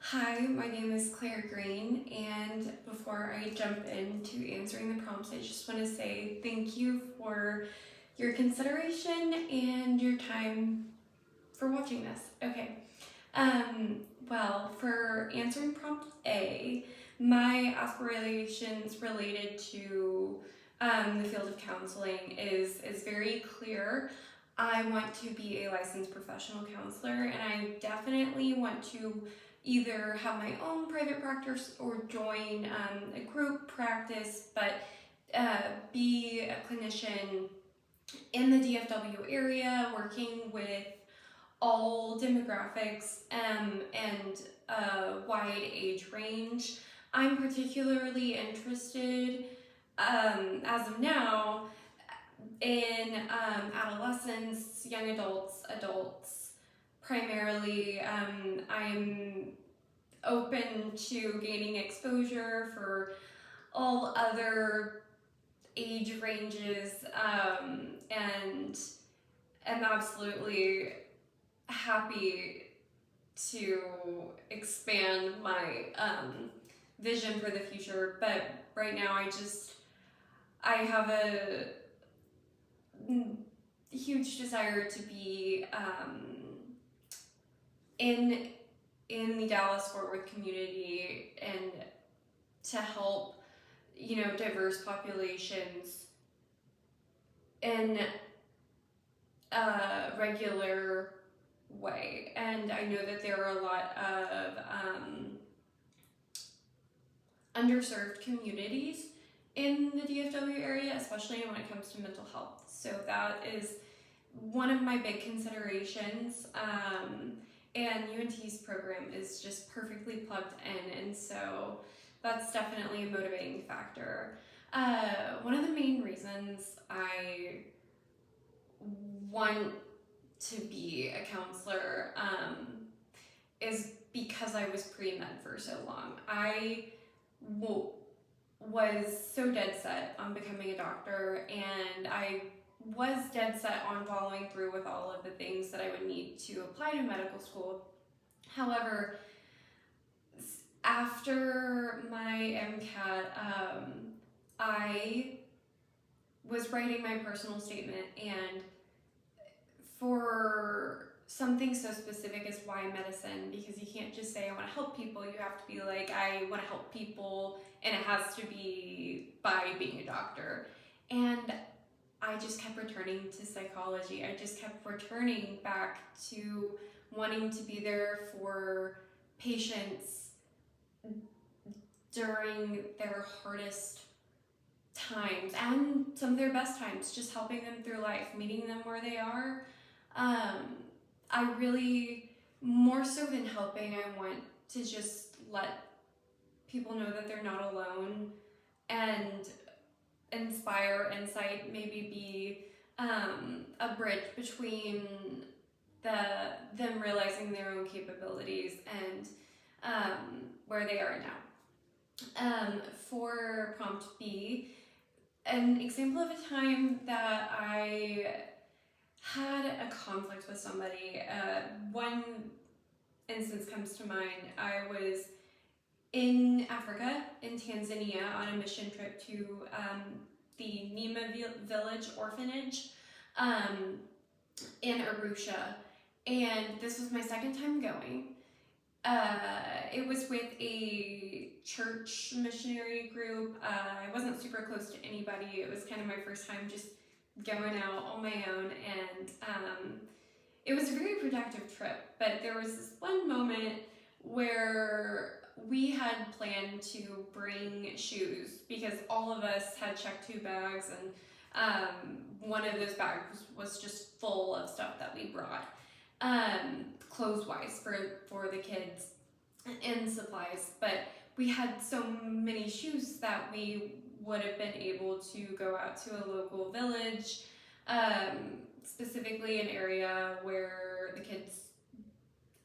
Hi, my name is Claire Green, and before I jump into answering the prompts, I just want to say thank you for your consideration and your time for watching this. Okay. Well, for answering prompt A, my aspirations related to the field of counseling is very clear. I want to be a licensed professional counselor, and I definitely want to either have my own private practice or join a group practice, but be a clinician in the DFW area working with all demographics and a wide age range. I'm particularly interested, as of now, in adolescents, young adults. Primarily, I'm open to gaining exposure for all other age ranges, and am absolutely happy to expand my vision for the future. But right now, I have a huge desire to be in the Dallas Fort Worth community and to help diverse populations in a regular way. And I know that there are a lot of underserved communities in the DFW area, especially when it comes to mental health. So that is one of my big considerations. And UNT's program is just perfectly plugged in, and so that's definitely a motivating factor. One of the main reasons I want to be a counselor is because I was pre-med for so long. I was so dead set on becoming a doctor, and I was dead set on following through with all of the things that I would need to apply to medical school. However, after my MCAT, I was writing my personal statement, and for something so specific as why medicine, because you can't just say I want to help people, you have to be like, I want to help people, and it has to be by being a doctor. And I just kept returning to psychology. I just kept returning back to wanting to be there for patients during their hardest times and some of their best times, just helping them through life, meeting them where they are. I really, more so than helping, I want to just let people know that they're not alone and inspire, incite, maybe be a bridge between them realizing their own capabilities and where they are now. For prompt B, an example of a time that I had a conflict with somebody. One instance comes to mind. I was in Africa, in Tanzania, on a mission trip to the Nima Village Orphanage in Arusha, and this was my second time going. It was with a church missionary group. I wasn't super close to anybody. It was kind of my first time just going out on my own, and it was a very productive trip. But there was this one moment where we had planned to bring shoes because all of us had checked 2 bags, and one of those bags was just full of stuff that we brought, clothes-wise for the kids and supplies. But we had so many shoes that we would have been able to go out to a local village, specifically an area where the kids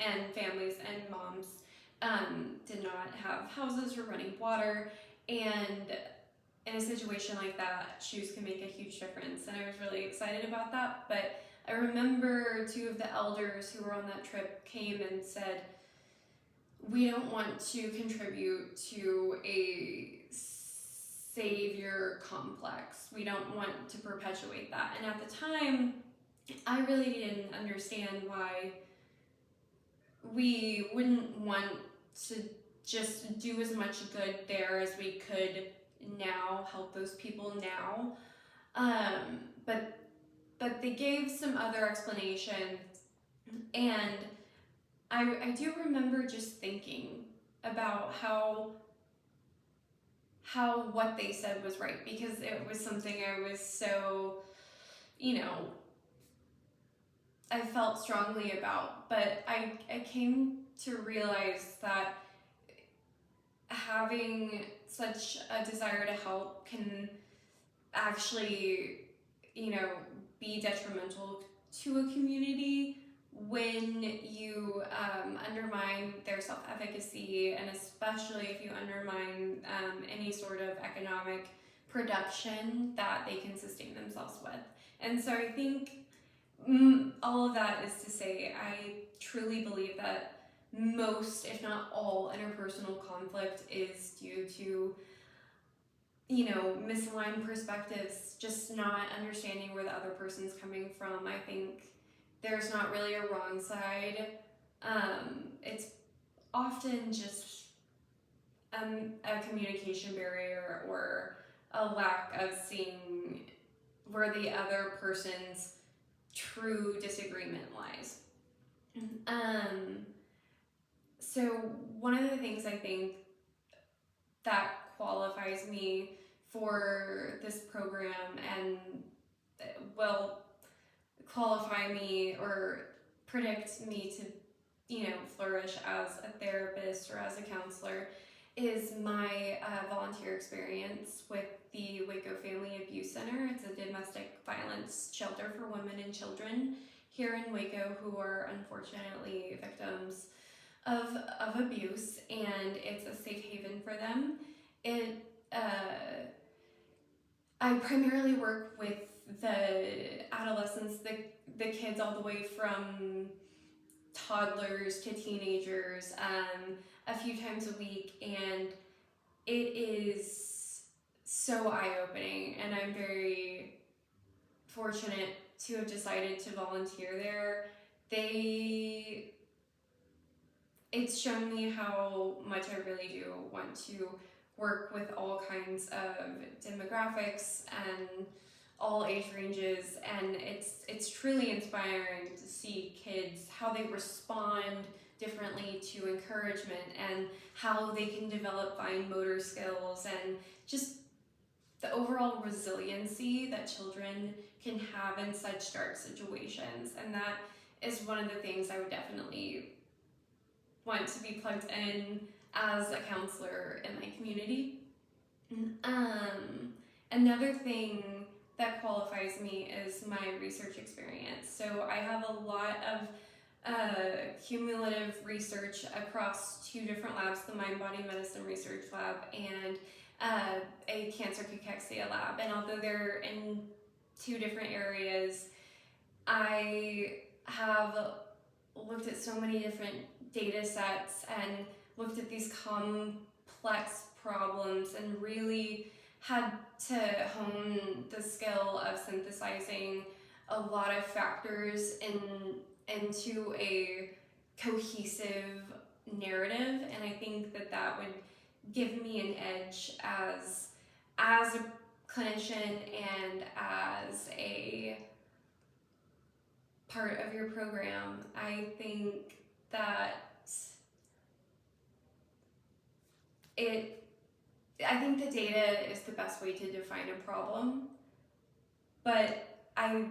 and families and moms did not have houses or running water, and in a situation like that, shoes can make a huge difference, and I was really excited about that. But I remember 2 of the elders who were on that trip came and said, we don't want to contribute to a savior complex. We don't want to perpetuate that. And at the time, I really didn't understand why we wouldn't want to just do as much good there as we could now, help those people now. But they gave some other explanation, and I do remember just thinking about how what they said was right, because it was something I was so, I felt strongly about. But I came to realize that having such a desire to help can actually, be detrimental to a community when you undermine their self-efficacy, and especially if you undermine any sort of economic production that they can sustain themselves with. And so I think all of that is to say, I truly believe that most, if not all, interpersonal conflict is due to misaligned perspectives, just not understanding where the other person's coming from. I think there's not really a wrong side. It's often just a communication barrier or a lack of seeing where the other person's true disagreement lies. So one of the things I think that qualifies me for this program and will qualify me or predict me to flourish as a therapist or as a counselor is my volunteer experience with the Waco Family Abuse Center. It's a domestic violence shelter for women and children here in Waco who are unfortunately victims of abuse, and it's a safe haven for them. I primarily work with the adolescents, the kids all the way from toddlers to teenagers, a few times a week, and it is so eye-opening, and I'm very fortunate to have decided to volunteer there. It's shown me how much I really do want to work with all kinds of demographics and all age ranges, and it's truly inspiring to see kids, how they respond differently to encouragement and how they can develop fine motor skills and just the overall resiliency that children can have in such dark situations. And that is one of the things I would definitely want to be plugged in as a counselor in my community. Another thing that qualifies me is my research experience. So I have a lot of cumulative research across 2 different labs, the Mind Body Medicine Research Lab and a Cancer Cachexia Lab. And although they're in 2 different areas, I have looked at so many different data sets and looked at these complex problems and really had to hone the skill of synthesizing a lot of factors into a cohesive narrative. And I think that would give me an edge as a clinician and as a part of your program. I think that the data is the best way to define a problem, but I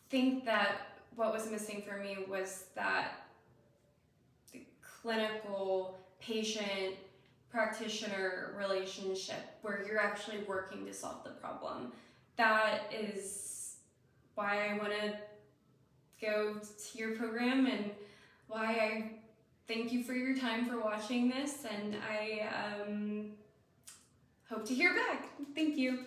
think that what was missing for me was that the clinical patient practitioner relationship where you're actually working to solve the problem. That is why I want to go to your program and why I thank you for your time for watching this, and I hope to hear back. Thank you.